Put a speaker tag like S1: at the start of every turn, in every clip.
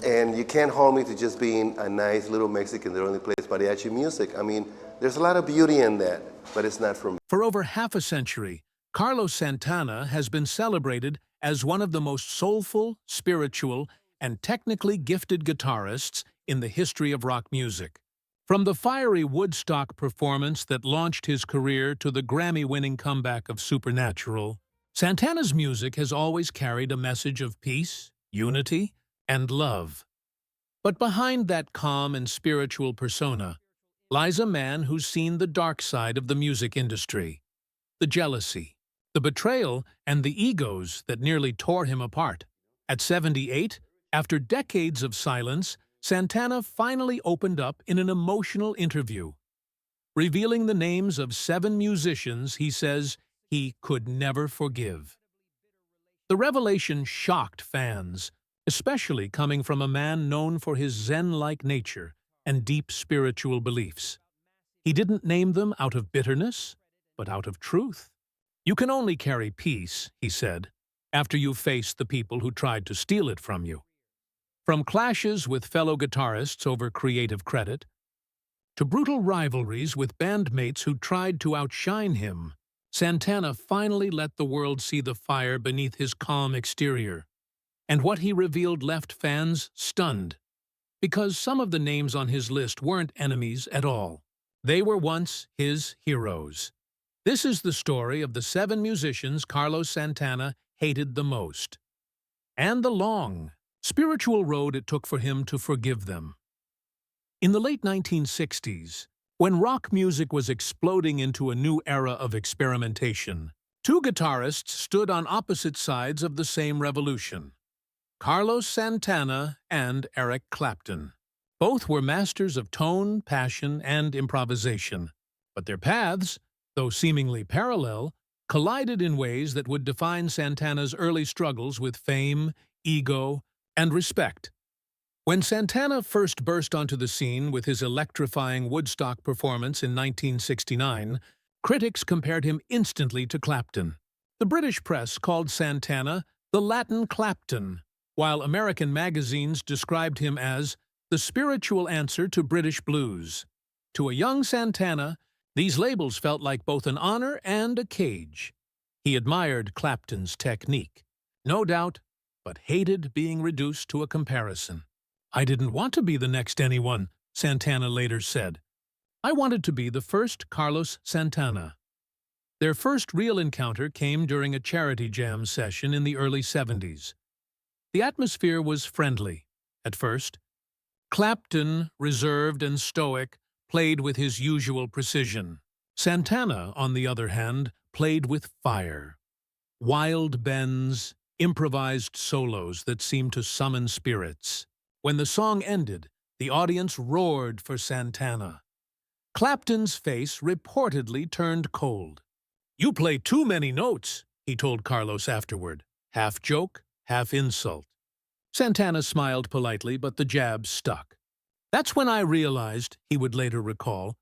S1: And you can't hold me to just being a nice little Mexican that only plays mariachi music. I mean, there's a lot of beauty in that, but it's not for me.
S2: For over half a century, Carlos Santana has been celebrated as one of the most soulful, spiritual, and technically gifted guitarists in the history of rock music. From the fiery Woodstock performance that launched his career to the Grammy-winning comeback of Supernatural, Santana's music has always carried a message of peace, unity, and love. But behind that calm and spiritual persona lies a man who's seen the dark side of the music industry: the jealousy, the betrayal, and the egos that nearly tore him apart. At 78, after decades of silence, Santana finally opened up in an emotional interview. Revealing the names of 7 musicians he says he could never forgive. The revelation shocked fans, especially coming from a man known for his Zen-like nature and deep spiritual beliefs. He didn't name them out of bitterness, but out of truth. You can only carry peace, he said, after you've faced the people who tried to steal it from you. From clashes with fellow guitarists over creative credit, to brutal rivalries with bandmates who tried to outshine him, Santana finally let the world see the fire beneath his calm exterior. And what he revealed left fans stunned, because some of the names on his list weren't enemies at all. They were once his heroes. This is the story of the 7 musicians Carlos Santana hated the most, and the long, spiritual road it took for him to forgive them. In the late 1960s, when rock music was exploding into a new era of experimentation, 2 guitarists stood on opposite sides of the same revolution: Carlos Santana and Eric Clapton. Both were masters of tone, passion, and improvisation, but their paths, though seemingly parallel, collided in ways that would define Santana's early struggles with fame, ego, and respect. When Santana first burst onto the scene with his electrifying Woodstock performance in 1969, critics compared him instantly to Clapton. The British press called Santana the Latin Clapton, while American magazines described him as the spiritual answer to British blues. To a young Santana, these labels felt like both an honor and a cage. He admired Clapton's technique, no doubt, but hated being reduced to a comparison. "I didn't want to be the next anyone," Santana later said. "I wanted to be the first Carlos Santana." Their first real encounter came during a charity jam session in the early 70s. The atmosphere was friendly at first. Clapton, reserved and stoic, played with his usual precision. Santana, on the other hand, played with fire. Wild bends, improvised solos that seemed to summon spirits. When the song ended, the audience roared for Santana. Clapton's face reportedly turned cold. "You play too many notes," he told Carlos afterward, half joke, half insult. Santana smiled politely, but the jab stuck. "That's when I realized," he would later recall,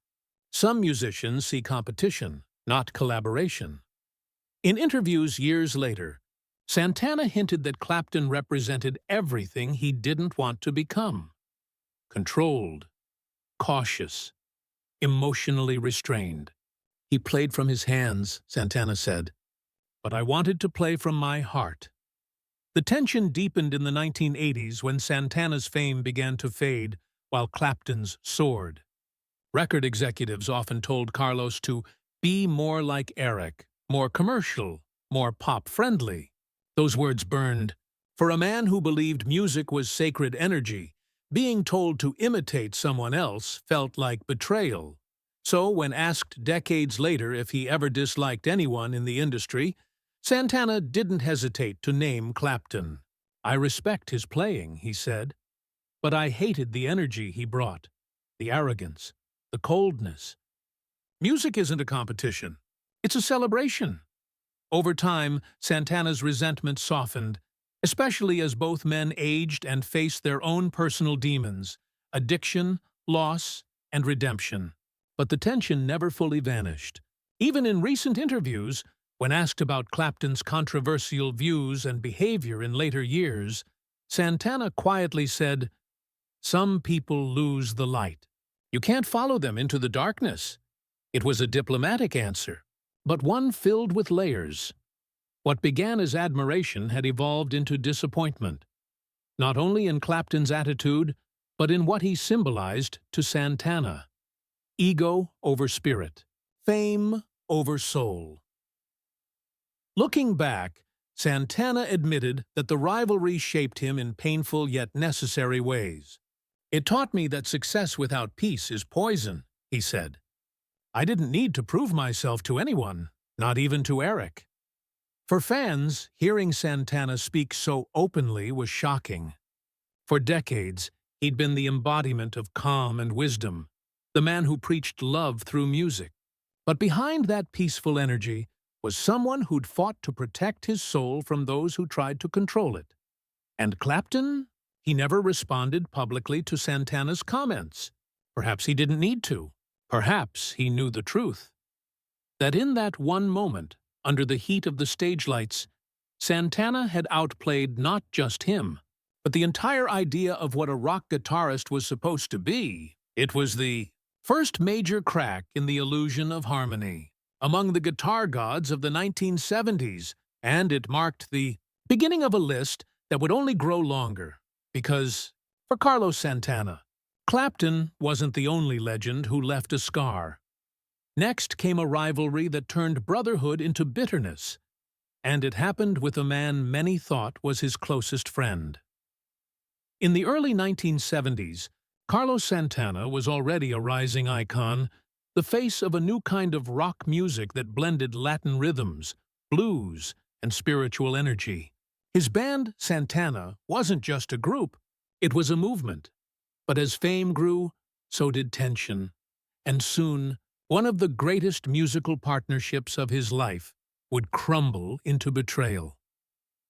S2: "some musicians see competition, not collaboration." In interviews years later, Santana hinted that Clapton represented everything he didn't want to become: controlled, cautious, emotionally restrained. "He played from his hands," Santana said, "but I wanted to play from my heart." The tension deepened in the 1980s when Santana's fame began to fade while Clapton's soared. Record executives often told Carlos to be more like Eric, more commercial, more pop-friendly. Those words burned. For a man who believed music was sacred energy, being told to imitate someone else felt like betrayal. So when asked decades later if he ever disliked anyone in the industry, Santana didn't hesitate to name Clapton. "I respect his playing," he said, "but I hated the energy he brought, the arrogance, the coldness. Music isn't a competition. It's a celebration." Over time, Santana's resentment softened, especially as both men aged and faced their own personal demons: addiction, loss, and redemption. But the tension never fully vanished. Even in recent interviews, when asked about Clapton's controversial views and behavior in later years, Santana quietly said, "Some people lose the light. You can't follow them into the darkness." It was a diplomatic answer, but one filled with layers. What began as admiration had evolved into disappointment, not only in Clapton's attitude, but in what he symbolized to Santana. Ego over spirit, fame over soul. Looking back, Santana admitted that the rivalry shaped him in painful yet necessary ways. "It taught me that success without peace is poison," he said. "I didn't need to prove myself to anyone, not even to Eric." For fans, hearing Santana speak so openly was shocking. For decades, he'd been the embodiment of calm and wisdom, the man who preached love through music. But behind that peaceful energy was someone who'd fought to protect his soul from those who tried to control it. And Clapton? He never responded publicly to Santana's comments. Perhaps he didn't need to. Perhaps he knew the truth. That in that one moment, under the heat of the stage lights, Santana had outplayed not just him, but the entire idea of what a rock guitarist was supposed to be. It was the first major crack in the illusion of harmony among the guitar gods of the 1970s, and it marked the beginning of a list that would only grow longer, because, for Carlos Santana, Clapton wasn't the only legend who left a scar. Next came a rivalry that turned brotherhood into bitterness, and it happened with a man many thought was his closest friend. In the early 1970s, Carlos Santana was already a rising icon, the face of a new kind of rock music that blended Latin rhythms, blues, and spiritual energy. His band, Santana, wasn't just a group, it was a movement. But as fame grew, so did tension. And soon, one of the greatest musical partnerships of his life would crumble into betrayal.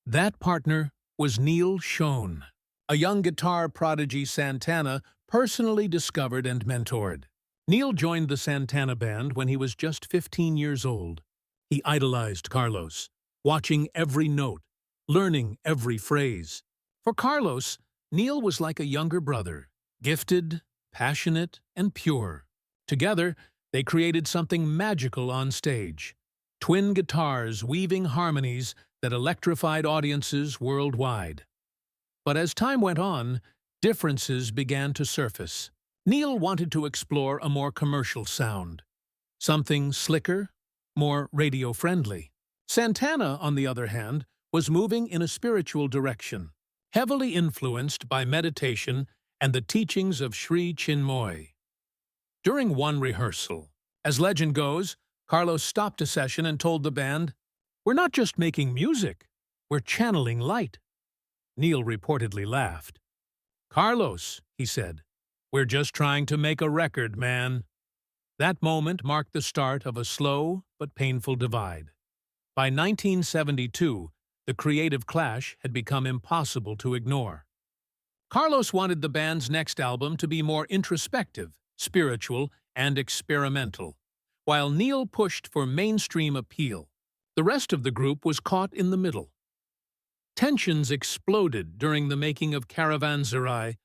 S2: That partner was Neil Schon, a young guitar prodigy Santana personally discovered and mentored. Neil joined the Santana band when he was just 15 years old. He idolized Carlos, watching every note, learning every phrase. For Carlos, Neil was like a younger brother, gifted, passionate, and pure. Together, they created something magical on stage. Twin guitars weaving harmonies that electrified audiences worldwide. But as time went on, differences began to surface. Neil wanted to explore a more commercial sound, something slicker, more radio-friendly. Santana, on the other hand, was moving in a spiritual direction, heavily influenced by meditation and the teachings of Sri Chinmoy. During one rehearsal, as legend goes, Carlos stopped a session and told the band, "We're not just making music, we're channeling light." Neil reportedly laughed. "Carlos," he said, "we're just trying to make a record, man." That moment marked the start of a slow but painful divide. By 1972, the creative clash had become impossible to ignore. Carlos wanted the band's next album to be more introspective, spiritual, and experimental, while Neil pushed for mainstream appeal. The rest of the group was caught in the middle. Tensions exploded during the making of Caravanserai,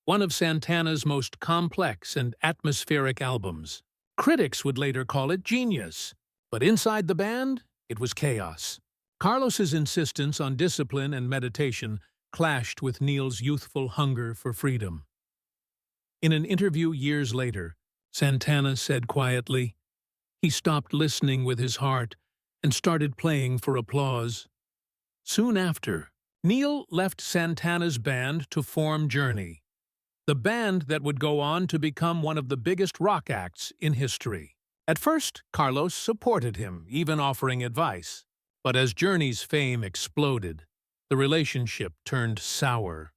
S2: one of Santana's most complex and atmospheric albums. Critics would later call it genius, but inside the band, it was chaos. Carlos's insistence on discipline and meditation clashed with Neil's youthful hunger for freedom. In an interview years later, Santana said quietly, he stopped listening with his heart and started playing for applause. Soon after, Neil left Santana's band to form Journey, the band that would go on to become one of the biggest rock acts in history. At first, Carlos supported him, even offering advice. But as Journey's fame exploded, the relationship turned sour.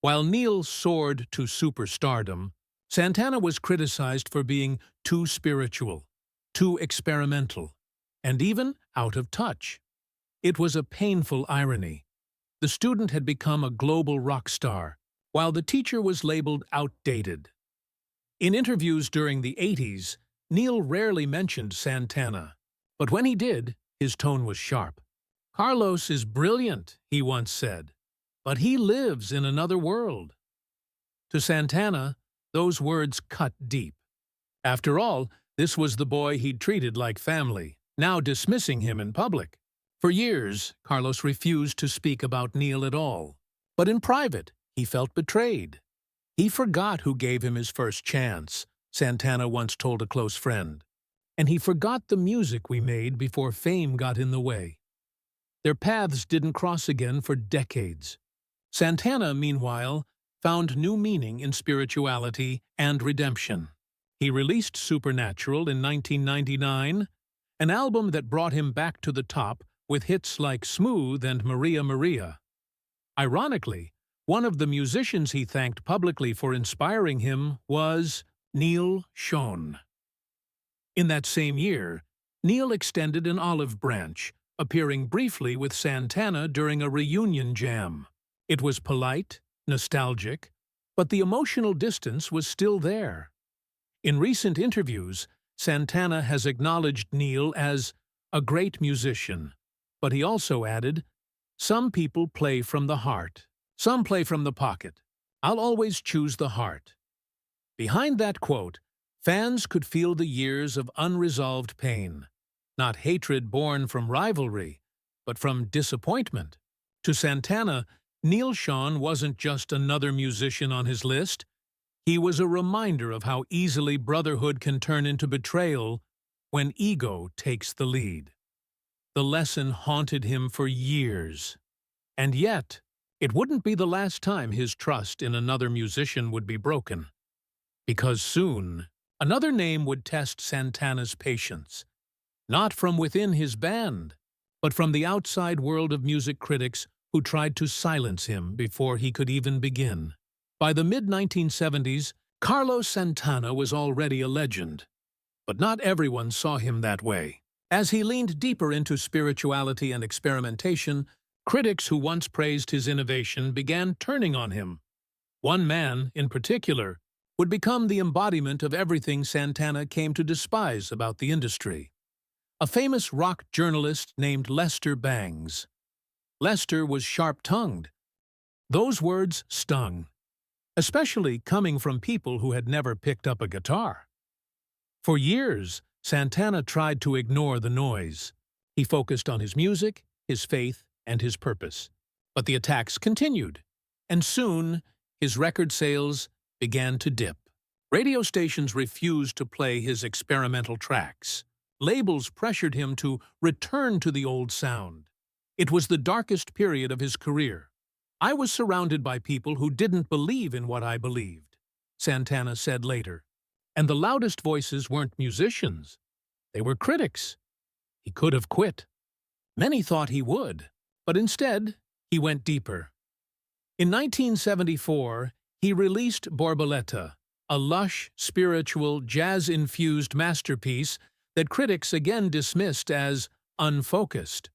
S2: While Neil soared to superstardom, Santana was criticized for being too spiritual, too experimental, and even out of touch. It was a painful irony. The student had become a global rock star, while the teacher was labeled outdated. In interviews during the 80s, Neil rarely mentioned Santana, but when he did, his tone was sharp. "Carlos is brilliant," he once said, but he lives in another world. To Santana, those words cut deep. After all, this was the boy he'd treated like family, now dismissing him in public. For years, Carlos refused to speak about Neil at all. But in private, he felt betrayed. He forgot who gave him his first chance, Santana once told a close friend. And he forgot the music we made before fame got in the way. Their paths didn't cross again for decades. Santana, meanwhile, found new meaning in spirituality and redemption. He released Supernatural in 1999, an album that brought him back to the top with hits like Smooth and Maria Maria. Ironically, one of the musicians he thanked publicly for inspiring him was Neil Schon. In that same year, Neil extended an olive branch, appearing briefly with Santana during a reunion jam. It was polite, nostalgic, but the emotional distance was still there. In recent interviews, Santana has acknowledged Neil as a great musician, but he also added, "Some people play from the heart. Some play from the pocket. I'll always choose the heart." Behind that quote, fans could feel the years of unresolved pain, not hatred born from rivalry, but from disappointment. To Santana, Neil Schon wasn't just another musician on his list. He was a reminder of how easily brotherhood can turn into betrayal when ego takes the lead. The lesson haunted him for years. And yet, it wouldn't be the last time his trust in another musician would be broken. Because soon, another name would test Santana's patience. Not from within his band, but from the outside world of music critics who tried to silence him before he could even begin. By the mid-1970s, Carlos Santana was already a legend. But not everyone saw him that way. As he leaned deeper into spirituality and experimentation, critics who once praised his innovation began turning on him. One man, in particular, would become the embodiment of everything Santana came to despise about the industry. A famous rock journalist named Lester Bangs. Lester was sharp-tongued. Those words stung, especially coming from people who had never picked up a guitar. For years, Santana tried to ignore the noise. He focused on his music, his faith, and his purpose. But the attacks continued, and soon his record sales began to dip. Radio stations refused to play his experimental tracks. Labels pressured him to return to the old sound. It was the darkest period of his career. "I was surrounded by people who didn't believe in what I believed," Santana said later. And the loudest voices weren't musicians. They were critics. He could have quit. Many thought he would, but instead, he went deeper. In 1974, he released Borboleta, a lush, spiritual, jazz-infused masterpiece that critics again dismissed as unfocused.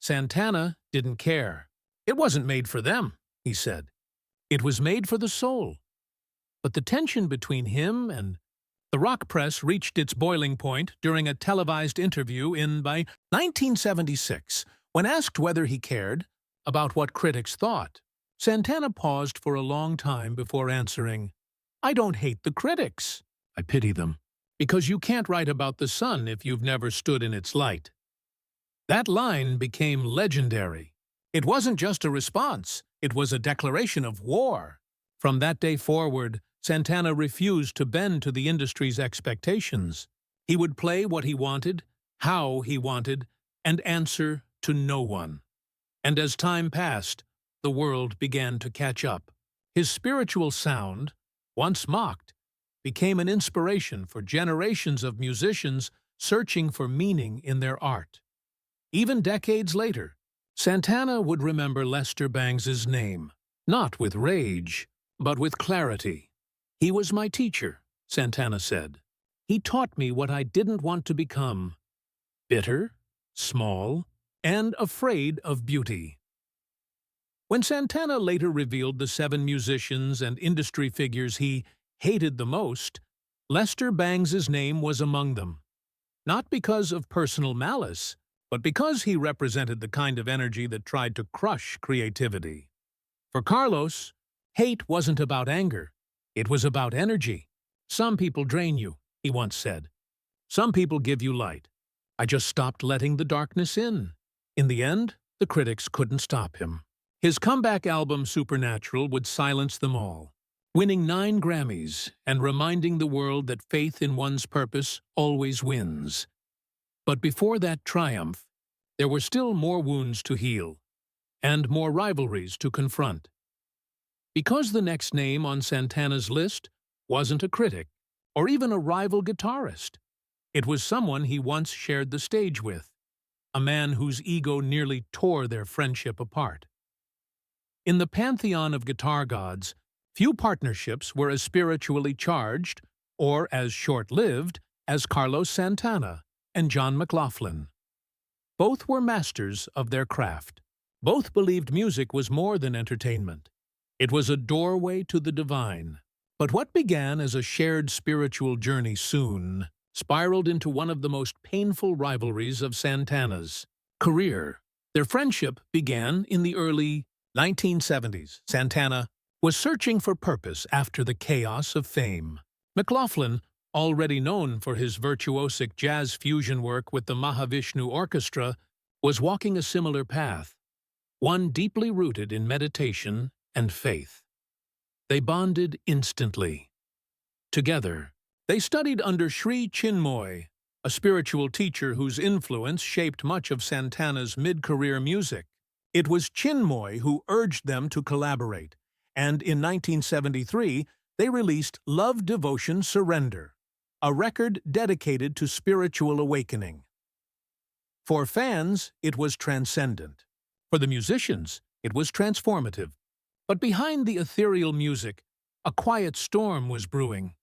S2: Santana didn't care. "It wasn't made for them," he said. "It was made for the soul." But the tension between him and the rock press reached its boiling point during a televised interview by 1976. When asked whether he cared about what critics thought, Santana paused for a long time before answering, "I don't hate the critics. I pity them. Because you can't write about the sun if you've never stood in its light." That line became legendary. It wasn't just a response, it was a declaration of war. From that day forward, Santana refused to bend to the industry's expectations. He would play what he wanted, how he wanted, and answer to no one. And as time passed, the world began to catch up. His spiritual sound, once mocked, became an inspiration for generations of musicians searching for meaning in their art. Even decades later, Santana would remember Lester Bangs's name, not with rage, but with clarity. "He was my teacher," Santana said. "He taught me what I didn't want to become: bitter, small, and afraid of beauty." When Santana later revealed the 7 musicians and industry figures he hated the most, Lester Bangs's name was among them. Not because of personal malice, but because he represented the kind of energy that tried to crush creativity. For Carlos, hate wasn't about anger. It was about energy. Some people drain you, he once said. Some people give you light. I just stopped letting the darkness in. In the end, the critics couldn't stop him. His comeback album Supernatural would silence them all, winning 9 Grammys and reminding the world that faith in one's purpose always wins. But before that triumph, there were still more wounds to heal and more rivalries to confront. Because the next name on Santana's list wasn't a critic or even a rival guitarist, it was someone he once shared the stage with, a man whose ego nearly tore their friendship apart. In the pantheon of guitar gods, few partnerships were as spiritually charged or as short-lived as Carlos Santana and John McLaughlin. Both were masters of their craft. Both believed music was more than entertainment. It was a doorway to the divine. But what began as a shared spiritual journey soon spiraled into one of the most painful rivalries of Santana's career. Their friendship began in the early 1970s. Santana was searching for purpose after the chaos of fame. McLaughlin, already known for his virtuosic jazz fusion work with the Mahavishnu Orchestra, was walking a similar path, one deeply rooted in meditation and faith. They bonded instantly. Together, they studied under Sri Chinmoy, a spiritual teacher whose influence shaped much of Santana's mid-career music. It was Chinmoy who urged them to collaborate, and in 1973, they released Love, Devotion, Surrender, a record dedicated to spiritual awakening. For fans, it was transcendent. For the musicians, it was transformative. But behind the ethereal music, a quiet storm was brewing.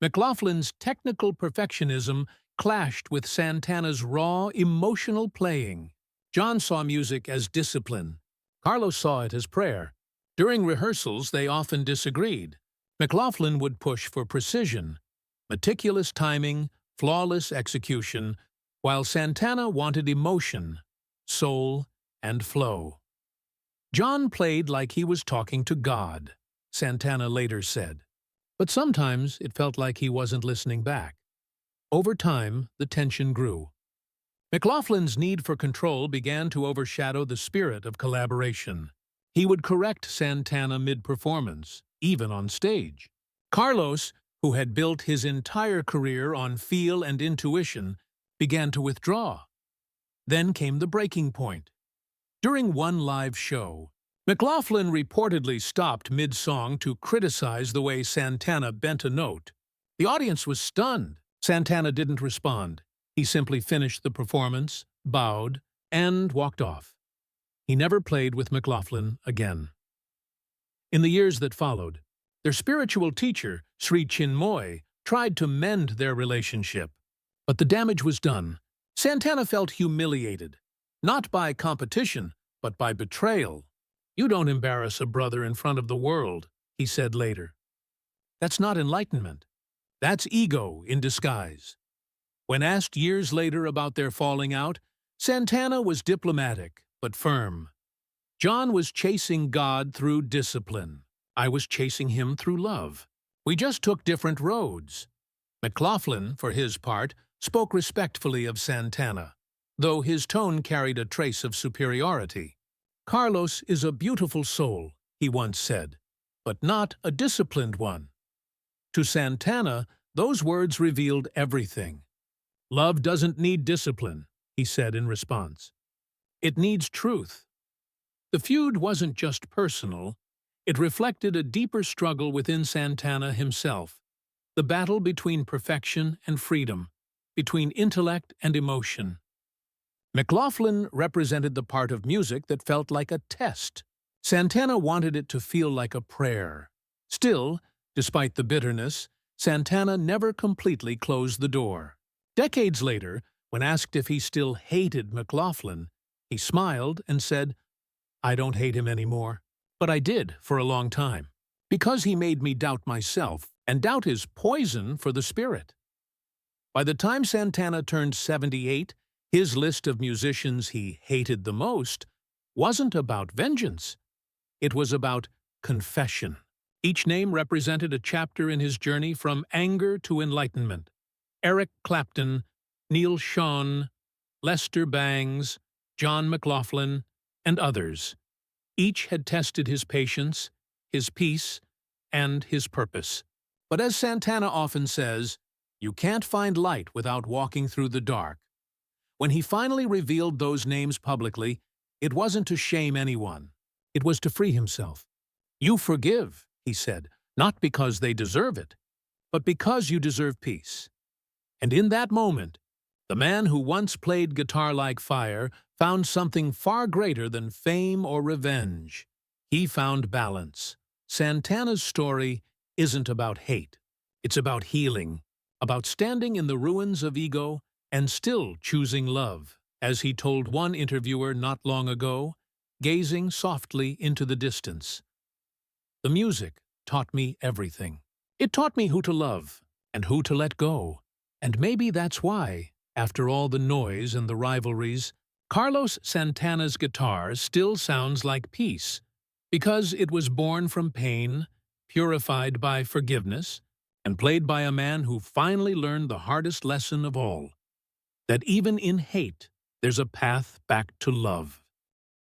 S2: McLaughlin's technical perfectionism clashed with Santana's raw, emotional playing. John saw music as discipline. Carlos saw it as prayer. During rehearsals, they often disagreed. McLaughlin would push for precision, meticulous timing, flawless execution, while Santana wanted emotion, soul, and flow. John played like he was talking to God, Santana later said. But sometimes it felt like he wasn't listening back. Over time, the tension grew. McLaughlin's need for control began to overshadow the spirit of collaboration. He would correct Santana mid-performance, even on stage. Carlos, who had built his entire career on feel and intuition, began to withdraw. Then came the breaking point. During one live show, McLaughlin reportedly stopped mid-song to criticize the way Santana bent a note. The audience was stunned. Santana didn't respond. He simply finished the performance, bowed, and walked off. He never played with McLaughlin again. In the years that followed, their spiritual teacher, Sri Chinmoy, tried to mend their relationship. But the damage was done. Santana felt humiliated, not by competition, but by betrayal. "You don't embarrass a brother in front of the world," he said later. That's not enlightenment. That's ego in disguise. When asked years later about their falling out, Santana was diplomatic but firm. John was chasing God through discipline. I was chasing him through love. We just took different roads. McLaughlin, for his part, spoke respectfully of Santana, though his tone carried a trace of superiority. "Carlos is a beautiful soul," he once said, "but not a disciplined one." To Santana, those words revealed everything. "Love doesn't need discipline," he said in response. "It needs truth." The feud wasn't just personal. It reflected a deeper struggle within Santana himself, the battle between perfection and freedom, between intellect and emotion. McLaughlin represented the part of music that felt like a test. Santana wanted it to feel like a prayer. Still, despite the bitterness, Santana never completely closed the door. Decades later, when asked if he still hated McLaughlin, he smiled and said, "I don't hate him anymore, but I did for a long time, because he made me doubt myself, and doubt is poison for the spirit." By the time Santana turned 78, his list of musicians he hated the most wasn't about vengeance. It was about confession. Each name represented a chapter in his journey from anger to enlightenment. Eric Clapton, Neil Schon, Lester Bangs, John McLaughlin, and others. Each had tested his patience, his peace, and his purpose. But as Santana often says, you can't find light without walking through the dark. When he finally revealed those names publicly, it wasn't to shame anyone. It was to free himself. You forgive, he said, not because they deserve it, but because you deserve peace. And in that moment, the man who once played guitar like fire found something far greater than fame or revenge. He found balance. Santana's story isn't about hate. It's about healing, about standing in the ruins of ego and still choosing love, as he told one interviewer not long ago, gazing softly into the distance. The music taught me everything. It taught me who to love and who to let go. And maybe that's why, after all the noise and the rivalries, Carlos Santana's guitar still sounds like peace, because it was born from pain, purified by forgiveness, and played by a man who finally learned the hardest lesson of all, that even in hate, there's a path back to love.